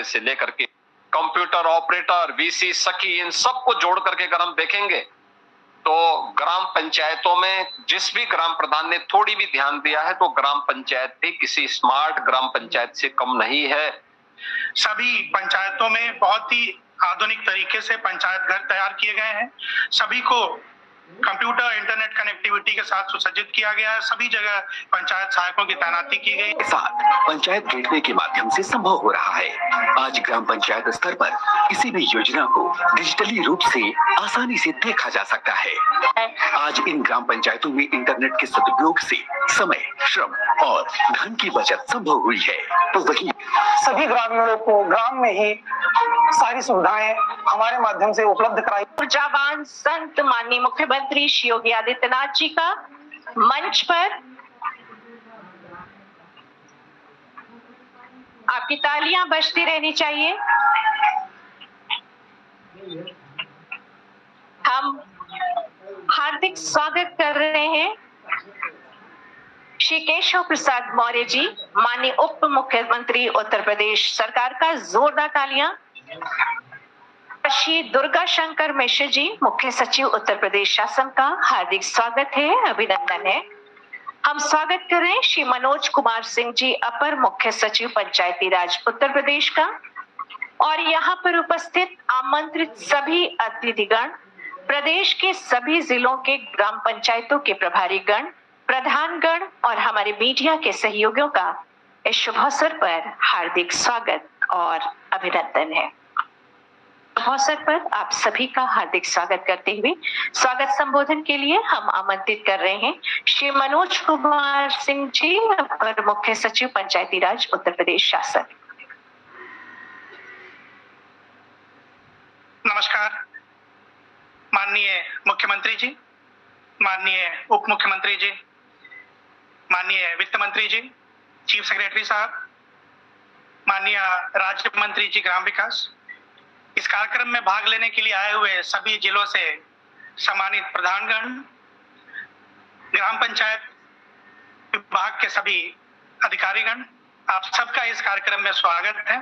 बनाने से लेकर के कंप्यूटर ऑपरेटर, वीसी, सखी, इन सबको जोड़ करके अगर हम देखेंगे तो ग्राम पंचायतों में जिस भी ग्राम प्रधान ने थोड़ी भी ध्यान दिया है तो ग्राम पंचायत भी किसी स्मार्ट ग्राम पंचायत से कम नहीं है। सभी पंचायतों में बहुत ही आधुनिक तरीके से पंचायत घर तैयार किए गए हैं। सभी को कंप्यूटर इंटरनेट कनेक्टिविटी के साथ सुसज्जित किया गया है। सभी जगह पंचायत सहायकों की तैनाती की गई है। साथ पंचायत गेटवे के माध्यम से संभव हो रहा है। आज ग्राम पंचायत स्तर पर किसी भी योजना को डिजिटली रूप से आसानी से देखा जा सकता है। आज इन ग्राम पंचायतों में इंटरनेट के सदुपयोग से समय, श्रम और धन की बचत संभव हुई है। तो वही सभी ग्रामीणों को ग्राम में ही सारी सुविधाएं हमारे माध्यम से उपलब्ध कराई। ऊर्जावान संत माननीय मुख्यमंत्री श्री योगी आदित्यनाथ जी का मंच पर आपकी तालियां बजती रहनी चाहिए। हम हार्दिक स्वागत कर रहे हैं श्री केशव प्रसाद मौर्य जी, माननीय उप मुख्यमंत्री उत्तर प्रदेश सरकार का। जोरदार तालियां। श्री दुर्गा शंकर मिश्र जी, मुख्य सचिव उत्तर प्रदेश शासन का हार्दिक स्वागत है, अभिनंदन है। हम स्वागत कर रहे हैं श्री मनोज कुमार सिंह जी, अपर मुख्य सचिव पंचायती राज उत्तर प्रदेश का। और यहाँ पर उपस्थित आमंत्रित सभी अतिथिगण, प्रदेश के सभी जिलों के ग्राम पंचायतों के प्रभारी गण, प्रधानगण और हमारे मीडिया के सहयोगियों का इस शुभ अवसर पर हार्दिक स्वागत और अभिनंदन है। अवसर पर आप सभी का हार्दिक स्वागत करते हुए स्वागत संबोधन के लिए हम आमंत्रित कर रहे हैं श्री मनोज कुमार सिंह जी, अपर मुख्य सचिव पंचायती राज उत्तर प्रदेश शासन। नमस्कार माननीय मुख्यमंत्री जी, माननीय उप मुख्यमंत्री जी, माननीय वित्त मंत्री जी, चीफ सेक्रेटरी साहब, माननीय राज्य मंत्री जी ग्राम विकास, इस कार्यक्रम में भाग लेने के लिए आए हुए सभी जिलों से सम्मानित प्रधानगण, ग्राम पंचायत विभाग के सभी अधिकारीगण, आप सबका इस कार्यक्रम में स्वागत है।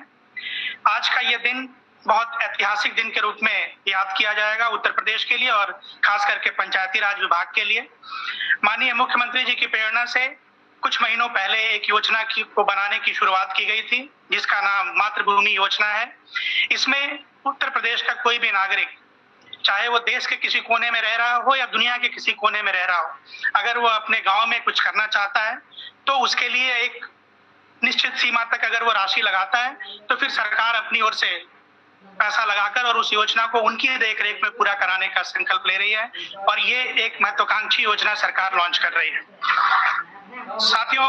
आज का ये दिन बहुत ऐतिहासिक दिन के रूप में याद किया जाएगा उत्तर प्रदेश के लिए और खास करके पंचायती राज विभाग के लिए। माननीय मुख्यमंत्री जी की प्रेरणा से कुछ महीनों पहले एक योजना को बनाने की शुरुआत की गई थी जिसका नाम मातृभूमि योजना है। इसमें उत्तर प्रदेश का कोई भी नागरिक, चाहे वो देश के किसी कोने में रह रहा हो या दुनिया के किसी कोने में रह रहा हो, अगर वो अपने गांव में कुछ करना चाहता है तो उसके लिए एक निश्चित सीमा तक अगर वो राशि लगाता है तो फिर सरकार अपनी ओर से पैसा लगाकर और उस योजना को उनकी देखरेख में पूरा कराने का संकल्प ले रही है और ये एक महत्वाकांक्षी योजना सरकार लॉन्च कर रही है। साथियों,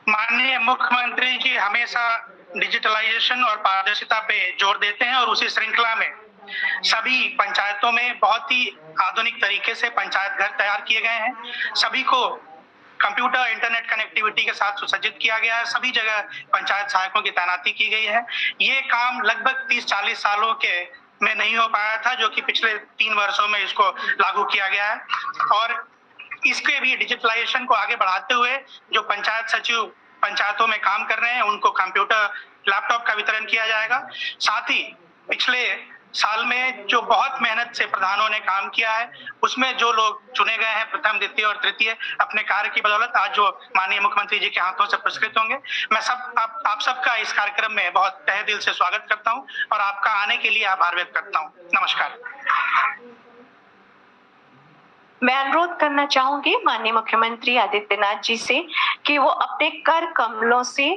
माननीय मुख्यमंत्री जी हमेशा डिजिटलाइजेशन और पारदर्शिता पे जोर देते हैं और उसी श्रृंखला में सभी पंचायतों में बहुत ही आधुनिक तरीके से पंचायत घर तैयार किए गए हैं। सभी को कंप्यूटर इंटरनेट कनेक्टिविटी के साथ सुसज्जित किया गया है। सभी जगह पंचायत सहायकों की तैनाती की गई है। ये काम लगभग 30-40 सालों के में नहीं हो पाया था, जो कि पिछले 3 वर्षों में इसको लागू किया गया है। और इसके भी डिजिटलाइजेशन को आगे बढ़ाते हुए जो पंचायत सचिव पंचायतों में काम कर रहे हैं उनको कंप्यूटर लैपटॉप का वितरण किया जाएगा। साथ ही पिछले साल में जो बहुत मेहनत से प्रधानों ने काम किया है उसमें जो लोग चुने गए हैं प्रथम, द्वितीय और तृतीय, अपने कार्य की बदौलत आज जो माननीय मुख्यमंत्री जी के हाथों से पुरस्कृत होंगे, मैं आप सबका इस कार्यक्रम में बहुत तहे दिल से स्वागत करता हूं और आपका आने के लिए आभार व्यक्त करता हूं। नमस्कार। मैं अनुरोध करना चाहूंगी माननीय मुख्यमंत्री आदित्यनाथ जी से कि वो अपने कर कमलों से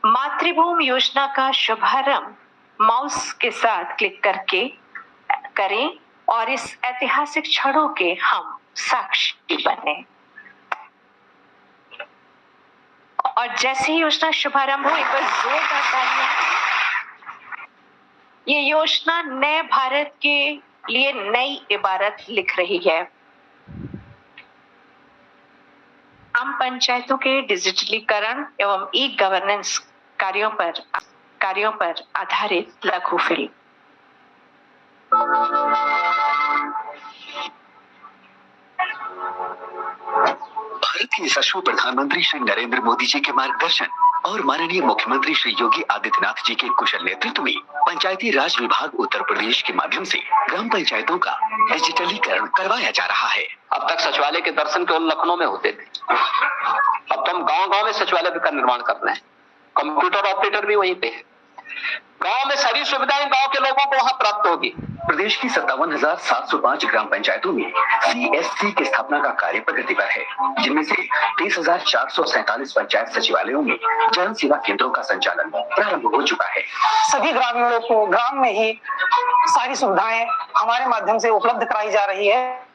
मातृभूमि योजना का शुभारंभ माउस के साथ क्लिक करके करें और इस ऐतिहासिक क्षणों के हम साक्षी बने। और जैसे ही योजना शुभारंभ हो, एक बार जोरदार तालियां। ये योजना नए भारत के लिए नई इबारत लिख रही है। ग्राम पंचायतों के डिजिटलीकरण एवं ई गवर्नेंस कार्यों पर आधारित लघु फिल्म। भारत के यशस्वी प्रधानमंत्री श्री नरेंद्र मोदी जी के मार्गदर्शन और माननीय मुख्यमंत्री श्री योगी आदित्यनाथ जी के कुशल नेतृत्व में पंचायती राज विभाग उत्तर प्रदेश के माध्यम से ग्राम पंचायतों का डिजिटलीकरण करवाया जा रहा है। अब तक सचिवालय के दर्शन केवल लखनऊ में होते थे, अब तो हम गांव-गांव में सचिवालय का निर्माण कर रहे हैं। कंप्यूटर ऑपरेटर भी वहीं पे है। गांव में सारी सुविधाएं गांव के लोगों को वहां प्राप्त होगी। प्रदेश की 57,705 ग्राम पंचायतों में CSC की स्थापना का कार्य प्रगति पर है, जिनमें से 23,447 पंचायत सचिवालयों में जन सेवा केंद्रों का संचालन प्रारंभ हो चुका है। सभी ग्रामीणों को ग्राम में ही सारी सुविधाएं हमारे माध्यम से उपलब्ध कराई जा रही है,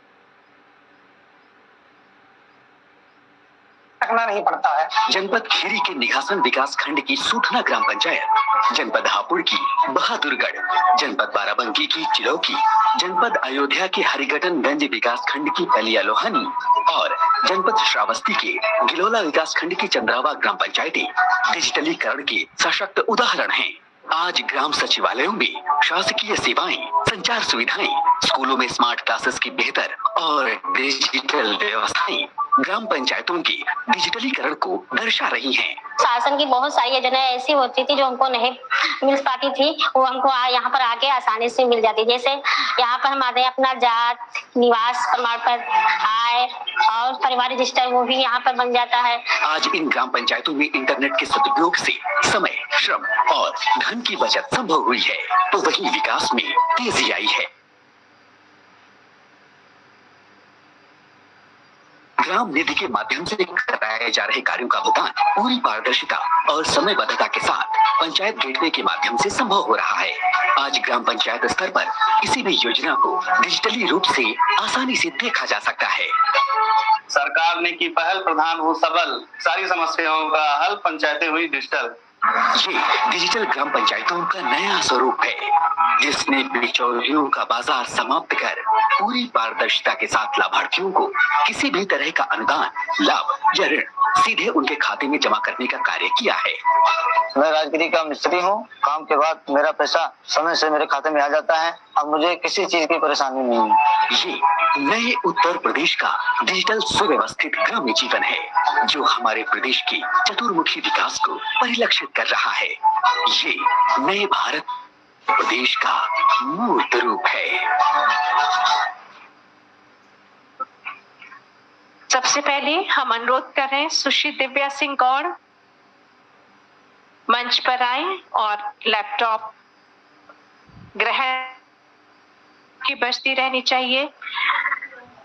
रखना नहीं पड़ता है। जनपद खीरी के निघासन विकास खंड की सूठना ग्राम पंचायत, जनपद हापुड़ की बहादुरगढ़, जनपद बाराबंकी की चिलौकी, जनपद अयोध्या के हरिघटनगंज विकास खंड की पलिया लोहानी और जनपद श्रावस्ती के गिलोला विकास खंड की चंद्रावा ग्राम पंचायतें डिजिटलीकरण के सशक्त उदाहरण हैं। आज ग्राम सचिवालयों में शासकीय सेवाएं, संचार सुविधाएं, स्कूलों में स्मार्ट क्लासेस की बेहतर और डिजिटल व्यवस्थाएं ग्राम पंचायतों के डिजिटलीकरण को दर्शा रही हैं। शासन की बहुत सारी योजनाएं ऐसी होती थी जो हमको नहीं मिल पाती थी, वो हमको यहाँ पर आके आसानी से मिल जाती। जैसे यहाँ पर हमारे अपना जात, निवास प्रमाण पत्र, आय और परिवार रजिस्टर वो भी यहाँ पर बन जाता है। आज इन ग्राम पंचायतों में इंटरनेट के सदुपयोग से समय, श्रम और धन की बचत संभव हुई है, तो वहीं विकास में तेजी आई है। ग्राम निधि के माध्यम से कराए जा रहे कार्यों का भुगतान पूरी पारदर्शिता और समयबद्धता के साथ पंचायत गेटवे के माध्यम से संभव हो रहा है। आज ग्राम पंचायत स्तर पर किसी भी योजना को डिजिटली रूप से आसानी से देखा जा सकता है। सरकार ने की पहल प्रधान हो सबल, सारी समस्याओं का हल, पंचायतें हुई डिजिटल। ये डिजिटल ग्राम पंचायतों का नया स्वरूप है, जिसने बिचौलियों का बाजार समाप्त कर पूरी पारदर्शिता के साथ लाभार्थियों को किसी भी तरह का अनुदान, लाभ या ऋण सीधे उनके खाते में जमा करने का कार्य किया है। मैं राजगिरी का मिस्त्री हूँ। काम के बाद मेरा पैसा समय से मेरे खाते में आ जाता है। अब मुझे किसी चीज की परेशानी नहीं है। ये नए उत्तर प्रदेश का डिजिटल सुव्यवस्थित ग्रामीण जीवन है, जो हमारे प्रदेश की चतुर्मुखी विकास को परिलक्षित कर रहा है। ये नए भारत प्रदेश का मूर्त रूप है। सबसे पहले हम अनुरोध कर रहे हैं सुश्री दिव्या सिंह गौड़ मंच पर आए और लैपटॉप ग्रहण की बजती रहनी चाहिए।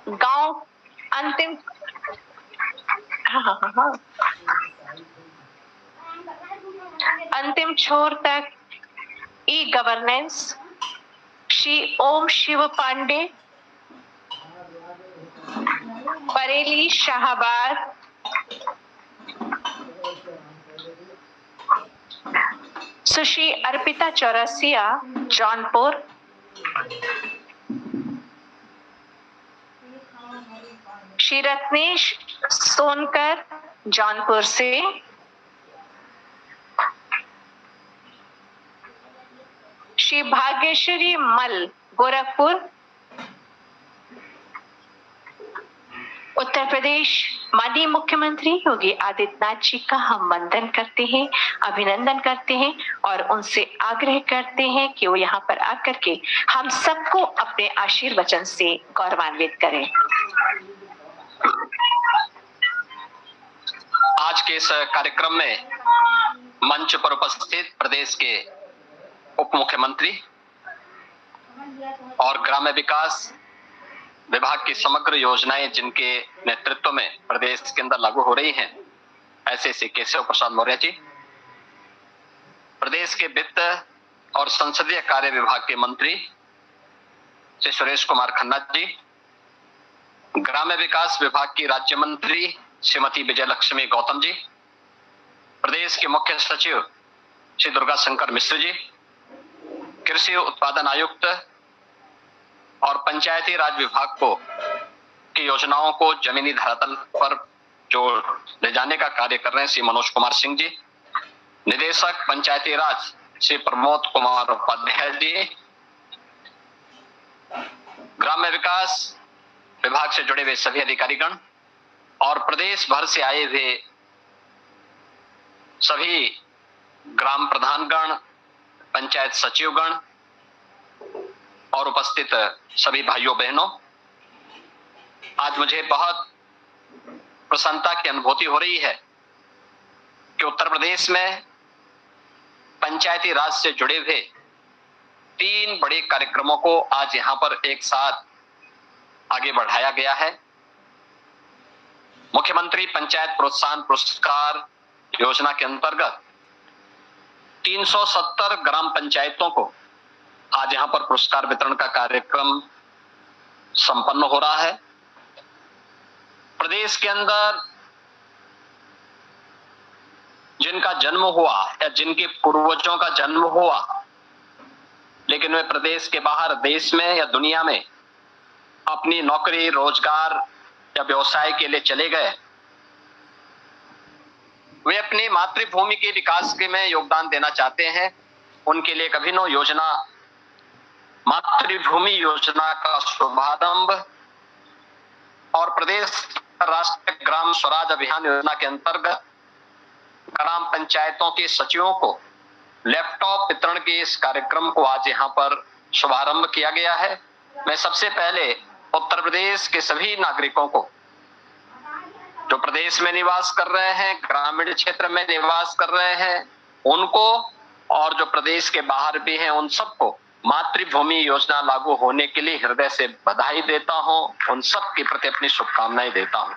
गांव अंतिम अंतिम छोर तक ई गवर्नेंस श्री ओम शिव पांडे, बरेली, शाहबाद, सुश्री अर्पिता चौरसिया, जौनपुर, श्री रत्नेश सोनकर, जौनपुर से, श्री भाग्यश्री मल, गोरखपुर, उत्तर प्रदेश। माननीय मुख्यमंत्री योगी आदित्यनाथ जी का हम वंदन करते हैं, अभिनंदन करते हैं और उनसे आग्रह करते हैं कि वो यहाँ पर आकर के हम सबको अपने आशीर्वचन से गौरवान्वित करें। आज के इस कार्यक्रम में मंच पर उपस्थित प्रदेश के उप मुख्यमंत्री और ग्राम्य विकास विभाग की समग्र योजनाएं जिनके नेतृत्व में प्रदेश के अंदर लागू हो रही हैं, ऐसे श्री केशव प्रसाद मौर्य जी, प्रदेश के वित्त और संसदीय कार्य विभाग के मंत्री श्री सुरेश कुमार खन्ना जी, ग्राम्य विकास विभाग की राज्य मंत्री श्रीमती विजयलक्ष्मी गौतम जी, प्रदेश के मुख्य सचिव श्री दुर्गा शंकर मिश्र जी, कृषि उत्पादन आयुक्त और पंचायती राज विभाग को की योजनाओं को जमीनी धरातल पर जो ले जाने का कार्य कर रहे हैं श्री मनोज कुमार सिंह जी, निदेशक पंचायती राज श्री प्रमोद कुमार उपाध्याय जी, ग्राम्य विकास विभाग से जुड़े हुए सभी अधिकारीगण और प्रदेश भर से आए हुए सभी ग्राम प्रधानगण, पंचायत सचिवगण और उपस्थित सभी भाइयों बहनों, आज मुझे बहुत प्रसन्नता की अनुभूति हो रही है कि उत्तर प्रदेश में पंचायती राज से जुड़े हुए 3 बड़े कार्यक्रमों को आज यहां पर एक साथ आगे बढ़ाया गया है। मुख्यमंत्री पंचायत प्रोत्साहन पुरस्कार योजना के अंतर्गत 370 ग्राम पंचायतों को आज यहां पर पुरस्कार वितरण का कार्यक्रम संपन्न हो रहा है। प्रदेश के अंदर जिनका जन्म हुआ या जिनके पूर्वजों का जन्म हुआ लेकिन वे प्रदेश के बाहर देश में या दुनिया में अपनी नौकरी, रोजगार या व्यवसाय के लिए चले गए, वे अपनी मातृभूमि के विकास के में योगदान देना चाहते हैं, उनके लिए एक अभिनव योजना मातृभूमि योजना का शुभारंभ और प्रदेश राष्ट्रीय ग्राम स्वराज अभियान योजना के अंतर्गत ग्राम पंचायतों के सचिवों को लैपटॉप वितरण के इस कार्यक्रम को आज यहाँ पर शुभारंभ किया गया है। मैं सबसे पहले उत्तर प्रदेश के सभी नागरिकों को जो प्रदेश में निवास कर रहे हैं, ग्रामीण क्षेत्र में निवास कर रहे हैं, उनको और जो प्रदेश के बाहर भी हैं उन सबको मातृभूमि योजना लागू होने के लिए हृदय से बधाई देता हूं, उन सब के प्रति अपनी शुभकामनाएं देता हूं।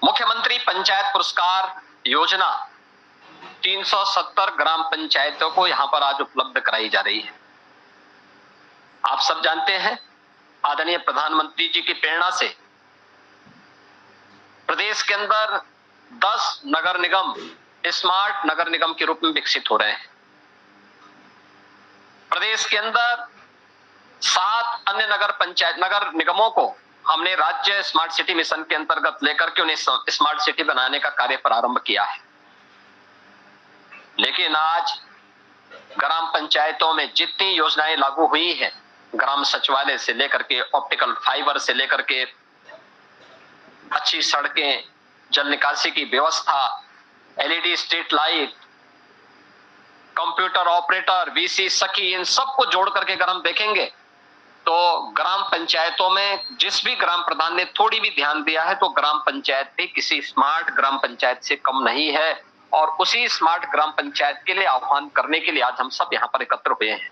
मुख्यमंत्री पंचायत पुरस्कार योजना 370 ग्राम पंचायतों को यहां पर आज उपलब्ध कराई जा रही है। आप सब जानते हैं आदरणीय प्रधानमंत्री जी की प्रेरणा से प्रदेश के अंदर 10 नगर निगम स्मार्ट नगर निगम के रूप में विकसित हो रहे हैं। प्रदेश के अंदर 7 अन्य नगर निगमों को हमने राज्य स्मार्ट सिटी मिशन के अंतर्गत लेकर के उन्हें स्मार्ट सिटी बनाने का कार्य प्रारंभ किया है। लेकिन आज ग्राम पंचायतों में जितनी योजनाएं लागू हुई हैं, ग्राम सचिवालय से लेकर के ऑप्टिकल फाइबर से लेकर के अच्छी सड़कें, जल निकासी की व्यवस्था, LED street light, computer operator, VC सखी, इन सबको जोड़ करके अगर हम देखेंगे तो ग्राम पंचायतों में जिस भी ग्राम प्रधान ने थोड़ी भी ध्यान दिया है तो ग्राम पंचायत भी किसी स्मार्ट ग्राम पंचायत से कम नहीं है। और उसी स्मार्ट ग्राम पंचायत के लिए आह्वान करने के लिए आज हम सब यहाँ पर एकत्र हुए हैं।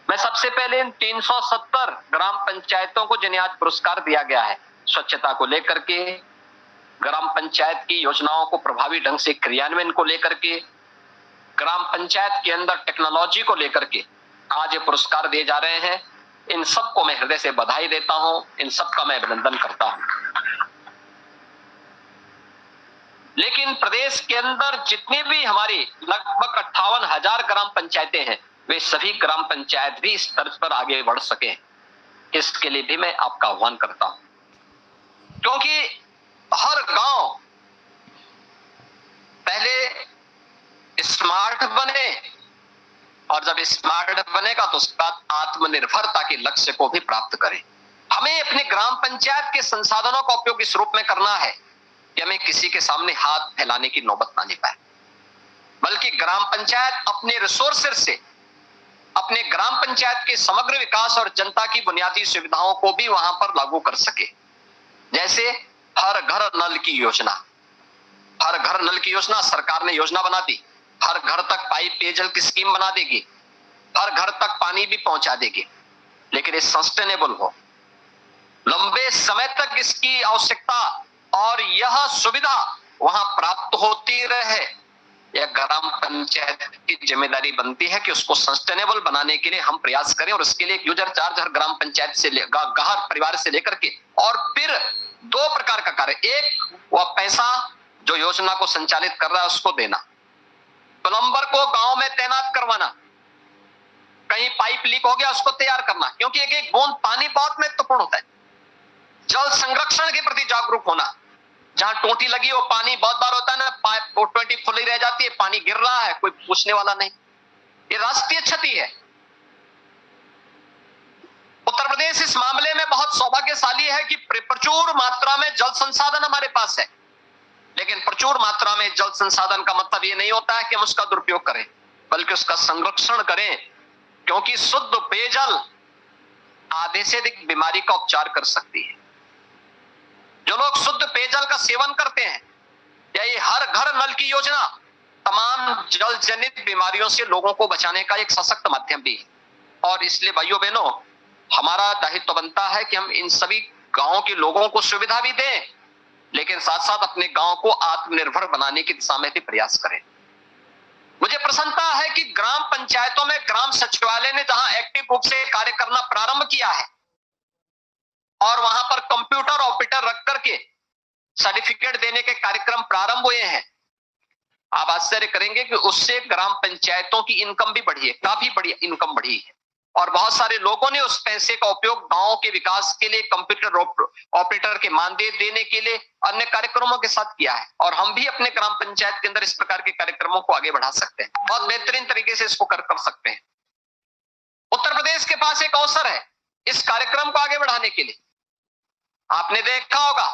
मैं सबसे पहले इन 370 ग्राम पंचायतों को जिन्हें आज पुरस्कार दिया गया है, स्वच्छता को लेकर के, ग्राम पंचायत की योजनाओं को प्रभावी ढंग से क्रियान्वयन को लेकर के, ग्राम पंचायत के अंदर टेक्नोलॉजी को लेकर के आज ये पुरस्कार दिए जा रहे हैं। इन सबको मैं हृदय से बधाई देता हूं, इन सबका मैं अभिनंदन करता हूं। लेकिन प्रदेश के अंदर जितनी भी हमारी लगभग 58,000 ग्राम पंचायतें हैं, वे सभी ग्राम पंचायत भी इस स्तर पर आगे बढ़ सके, इसके लिए भी मैं आपका आह्वान करता हूं। क्योंकि हर गांव पहले स्मार्ट बने और जब स्मार्ट बनेगा तो उसके बाद आत्मनिर्भरता के लक्ष्य को भी प्राप्त करें। हमें अपने ग्राम पंचायत के संसाधनों का उपयोग इस रूप में करना है कि हमें किसी के सामने हाथ फैलाने की नौबत ना आने पाए, बल्कि ग्राम पंचायत अपने रिसोर्सेज से अपने ग्राम पंचायत के समग्र विकास और जनता की बुनियादी सुविधाओं को भी वहां पर लागू कर सके। जैसे हर घर नल की योजना, हर घर नल की योजना सरकार ने योजना बना दी, हर घर तक पाइप पेयजल की स्कीम बना देगी, हर घर तक पानी भी पहुंचा देगी, लेकिन ये सस्टेनेबल हो, लंबे समय तक इसकी आवश्यकता और यह सुविधा वहां प्राप्त होती रहे। यह ग्राम पंचायत की जिम्मेदारी बनती है कि उसको सस्टेनेबल बनाने के लिए हम प्रयास करें और इसके लिए एक यूजर चार्ज हर ग्राम पंचायत से हर परिवार से लेकर के, और फिर 2 प्रकार का कार्य, एक वह पैसा जो योजना को संचालित कर रहा है उसको देना, प्लम्बर को गांव में तैनात करवाना, कहीं पाइप लीक हो गया उसको तैयार करना, क्योंकि एक एक बूंद पानी बहुत महत्वपूर्ण होता है। जल संरक्षण के प्रति जागरूक होना, जहां टोटी लगी हो पानी बहुत बार होता है ना, पाइप 20 खुली रह जाती है, पानी गिर रहा है, कोई पूछने वाला नहीं, ये राष्ट्रीय क्षति है। उत्तर प्रदेश इस मामले में बहुत सौभाग्यशाली है कि प्रचुर मात्रा में जल संसाधन हमारे पास है। लेकिन प्रचुर मात्रा में जल संसाधन का मतलब ये नहीं होता है कि हम उसका दुरुपयोग करें, बल्कि उसका संरक्षण करें, क्योंकि शुद्ध पेयजल आधे से अधिक बीमारी का उपचार कर सकती है। जो लोग शुद्ध पेयजल का सेवन करते हैं, या ये हर घर नल की योजना तमाम जल जनित बीमारियों से लोगों को बचाने का एक सशक्त माध्यम भी है। और इसलिए भाइयों बहनों, हमारा दायित्व बनता है कि हम इन सभी गांवों के लोगों को सुविधा भी दें, लेकिन साथ साथ अपने गांव को आत्मनिर्भर बनाने की दिशा में भी प्रयास करें। मुझे प्रसन्नता है कि ग्राम पंचायतों में ग्राम सचिवालय ने जहां एक्टिव रूप से कार्य करना प्रारंभ किया है और वहां पर कंप्यूटर ऑपरेटर रख करके सर्टिफिकेट देने के कार्यक्रम प्रारंभ हुए हैं, आप आश्चर्य करेंगे कि उससे ग्राम पंचायतों की इनकम भी बढ़ी है, काफी बड़ी इनकम बढ़ी है। और बहुत सारे लोगों ने उस पैसे का उपयोग गांव के विकास के लिए, कंप्यूटर ऑपरेटर के मानदेय देने के लिए, अन्य कार्यक्रमों के साथ किया है। और हम भी अपने ग्राम पंचायत के अंदर इस प्रकार के कार्यक्रमों को आगे बढ़ा सकते हैं, बहुत बेहतरीन तरीके से इसको कर सकते हैं। उत्तर प्रदेश के पास एक अवसर है इस कार्यक्रम को आगे बढ़ाने के लिए। आपने देखा होगा,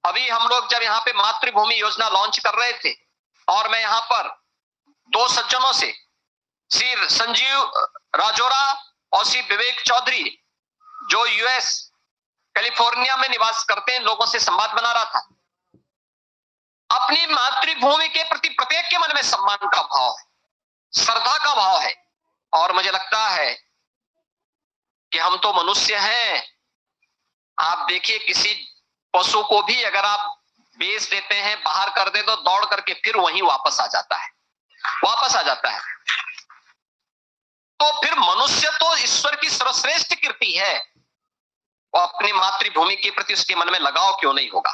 अभी हम लोग जब यहाँ पे मातृभूमि योजना लॉन्च कर रहे थे और मैं यहाँ पर दो सज्जनों से, श्री संजीव राजोरा और श्री विवेक चौधरी, जो यूएस कैलिफोर्निया में निवास करते हैं, लोगों से संवाद बना रहा था। अपनी मातृभूमि के प्रति प्रत्येक के मन में सम्मान का भाव है, श्रद्धा का भाव है। और मुझे लगता है कि हम तो मनुष्य हैं। आप देखिए, किसी पशु को भी अगर आप बेच देते हैं, बाहर कर दे, तो दौड़ करके फिर वहीं वापस आ जाता है। तो फिर मनुष्य तो ईश्वर की सर्वश्रेष्ठ कृति है, वो अपनी मातृभूमि के प्रति उसके मन में लगाव क्यों नहीं होगा?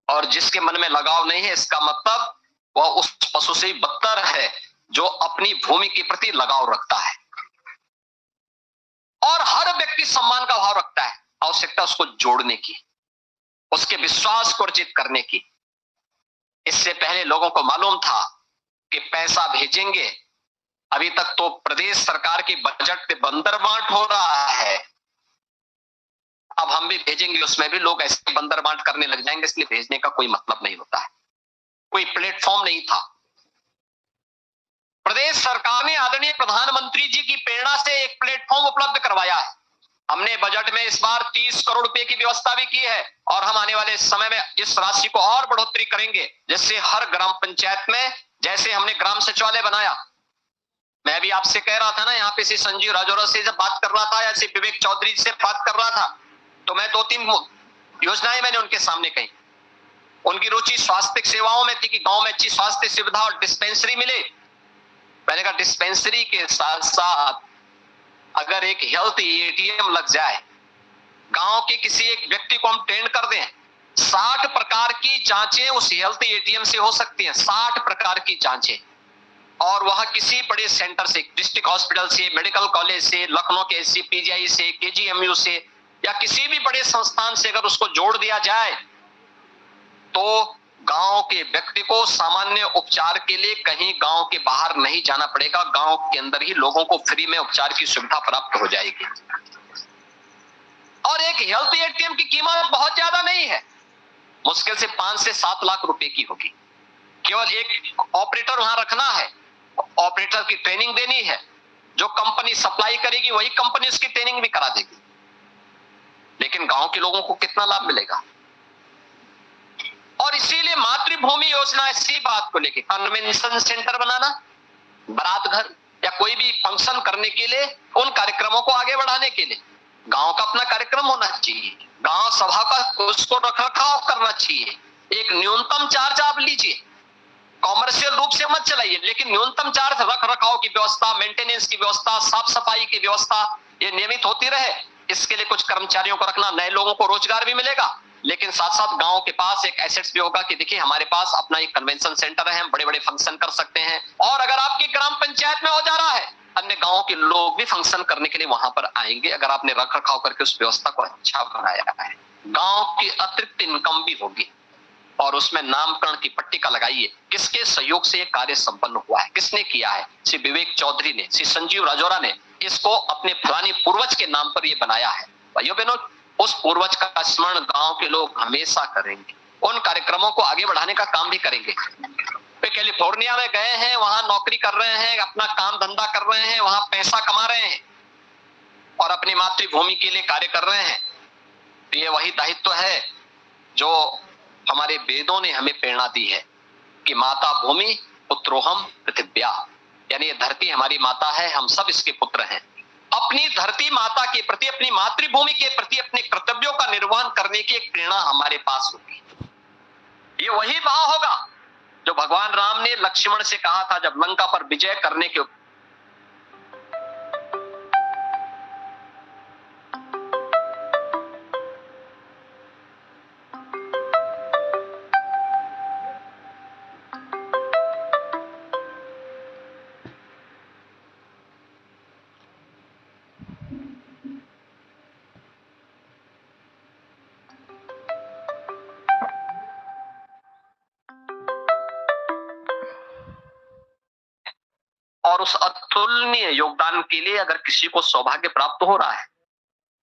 और जिसके मन में लगाव नहीं है, इसका मतलब वह उस पशु से भी बदतर है जो अपनी भूमि के प्रति लगाव रखता है। और हर व्यक्ति सम्मान का भाव रखता है, आवश्यकता उसको जोड़ने की, उसके विश्वास को अर्जित करने की। इससे पहले लोगों को मालूम था कि पैसा भेजेंगे, अभी तक तो प्रदेश सरकार की बजट पे बंदरबांट हो रहा है, अब हम भी भेजेंगे, उसमें भी लोग ऐसे बंदरबांट करने लग जाएंगे, इसलिए भेजने का कोई मतलब नहीं होता है। कोई प्लेटफॉर्म नहीं था। प्रदेश सरकार ने आदरणीय प्रधानमंत्री जी की प्रेरणा से एक प्लेटफॉर्म उपलब्ध करवाया है। हमने बजट में इस बार 30 करोड़ रुपए की व्यवस्था भी की है और हम आने वाले समय में इस राशि को और बढ़ोतरी करेंगे, जिससे हर ग्राम पंचायत में, जैसे हमने ग्राम सचिवालय बनाया, मैं भी आपसे कह रहा था ना, यहाँ पे से संजीव राजौरा से जब बात कर रहा था या विवेक चौधरी से बात कर रहा था, तो मैं 2-3 योजनाएं मैंने उनके सामने कही। उनकी रुचि स्वास्थ्य सेवाओं में थी कि गांव में अच्छी स्वास्थ्य सुविधा और डिस्पेंसरी मिले। मैंने कहा डिस्पेंसरी के साथ साथ अगर एक हेल्थ एटीएम लग जाए, गांव के किसी एक व्यक्ति को हम ट्रेन कर दें, 60 प्रकार की जांचें उस हेल्थ एटीएम से हो सकती हैं, 60 प्रकार की जांचें। और वह किसी बड़े सेंटर से, डिस्ट्रिक्ट हॉस्पिटल से, मेडिकल कॉलेज से, लखनऊ के SCPGI से, KGMU से, या किसी भी बड़े संस्थान से अगर उसको जोड़ दिया जाए, तो गांव के व्यक्ति को सामान्य उपचार के लिए कहीं गांव के बाहर नहीं जाना पड़ेगा, गांव के अंदर ही लोगों को फ्री में उपचार की सुविधा प्राप्त हो जाएगी। और एक हेल्थ एटीएम की कीमत बहुत ज्यादा नहीं है, मुश्किल से 5 से 7 लाख रुपए की होगी। केवल एक ऑपरेटर वहां रखना है, ऑपरेटर की ट्रेनिंग देनी है, जो कंपनी सप्लाई करेगी वही कंपनी उसकी ट्रेनिंग भी करा देगी। लेकिन गांव के लोगों को कितना लाभ मिलेगा? और इसीलिए मातृभूमि योजना इसी बात को लेके, कन्वेंशन सेंटर बनाना, बारात घर या कोई भी फंक्शन करने के लिए, उन कार्यक्रमों को आगे बढ़ाने के लिए गांव का अपना कार्यक्रम होना चाहिए, गांव सभा का उसको रखरखाव करना चाहिए। एक न्यूनतम चार्ज आप लीजिए, कॉमर्शियल रूप से मत चलाइए, लेकिन न्यूनतम चार्ज रख रखाव की व्यवस्था, मेंटेनेंस की व्यवस्था, साफ सफाई की व्यवस्था ये नियमित होती रहे। इसके लिए कुछ कर्मचारियों को रखना, नए लोगों को रोजगार भी मिलेगा, लेकिन साथ साथ गांव के पास एक एसेट्स भी होगा कि देखिए हमारे पास अपना एक कन्वेंशन सेंटर है, हम बड़े बड़े फंक्शन कर सकते हैं। और अगर आपकी ग्राम पंचायत में हो जा रहा है, अन्य गांव के लोग भी फंक्शन करने के लिए वहां पर आएंगे, अगर आपने रख रखाव करके उस व्यवस्था को अच्छा बनाया है। गांव की अतिरिक्त इनकम भी होगी। और उसमें नामकरण की पट्टिका लगाइए, किसके सहयोग से ये कार्य संपन्न हुआ है, किसने किया है। श्री विवेक चौधरी ने, श्री संजीव राजौरा ने इसको अपने फलानी पूर्वज के नाम पर ये बनाया है। भाइयों बहनों, उस पूर्वज का स्मरण गांव के लोग हमेशा करेंगे। उन कार्यक्रमों को आगे बढ़ाने का काम भी करेंगे। वे कैलिफोर्निया में गए हैं, वहां नौकरी कर रहे हैं, अपना काम धंधा कर रहे हैं, वहां पैसा कमा रहे हैं और अपनी मातृभूमि के लिए कार्य कर रहे हैं। तो ये वही दायित्व है जो हमारे वेदों ने हमें प्रेरणा दी है कि माता भूमि पुत्रोहम पृथिव्या, यानी ये धरती हमारी माता है, हम सब इसके पुत्र हैं। अपनी धरती माता के प्रति, अपनी मातृभूमि के प्रति अपने कर्तव्यों का निर्वहन करने की एक प्रेरणा हमारे पास होगी। ये वही भाव होगा जो भगवान राम ने लक्ष्मण से कहा था जब लंका पर विजय करने के और उस अतुलनीय योगदान के लिए अगर किसी को सौभाग्य प्राप्त हो रहा है,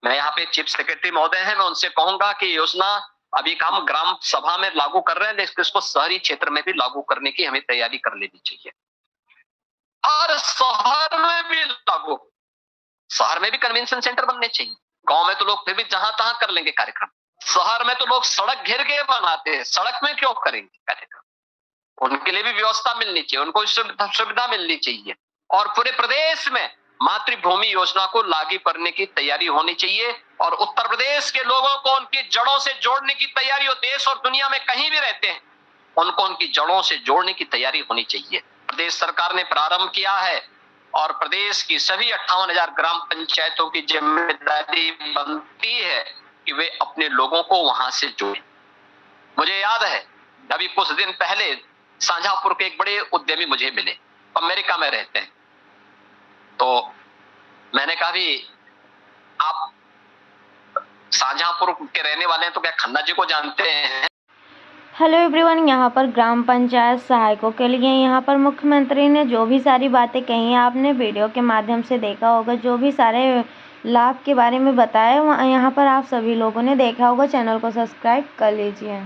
मैं यहाँ पे चीफ सेक्रेटरी महोदय हैं, मैं उनसे कहूंगा कि योजना अभी हम ग्राम सभा में लागू कर रहे हैं, लेकिन इसको शहरी क्षेत्र में भी लागू करने की हमें तैयारी कर लेनी चाहिए। और शहर में भी लागू, शहर में भी कन्वेंशन सेंटर बनने चाहिए। गांव में तो लोग फिर भी जहां तहां कर लेंगे कार्यक्रम, शहर में तो लोग सड़क घेर के बनाते हैं, सड़क में क्यों करेंगे कार्यक्रम? उनके लिए भी व्यवस्था मिलनी चाहिए, उनको सुविधा मिलनी चाहिए। और पूरे प्रदेश में मातृभूमि योजना को लागू करने की तैयारी होनी चाहिए और उत्तर प्रदेश के लोगों को उनकी जड़ों से जोड़ने की तैयारी हो। देश और दुनिया में कहीं भी रहते हैं, उनको उनकी जड़ों से जोड़ने की तैयारी होनी चाहिए। प्रदेश सरकार ने प्रारंभ किया है और प्रदेश की सभी 58,000 ग्राम पंचायतों की जिम्मेदारी बनती है कि वे अपने लोगों को वहां से जोड़ें। मुझे याद है अभी कुछ दिन पहले शाहजहांपुर के एक बड़े उद्यमी मुझे मिले, अमेरिका में रहते हैं। तो मैंने कहा भी आप शाहजहांपुर के रहने वाले हैं तो क्या खन्ना जी को जानते हैं? हेलो एवरीवन, यहाँ पर ग्राम पंचायत सहायकों के लिए यहाँ पर मुख्यमंत्री ने जो भी सारी बातें कही हैं आपने वीडियो के माध्यम से देखा होगा, जो भी सारे लाभ के बारे में बताया यहाँ पर आप सभी लोगों ने देखा होगा। चैनल को सब्सक्राइब कर लीजिए।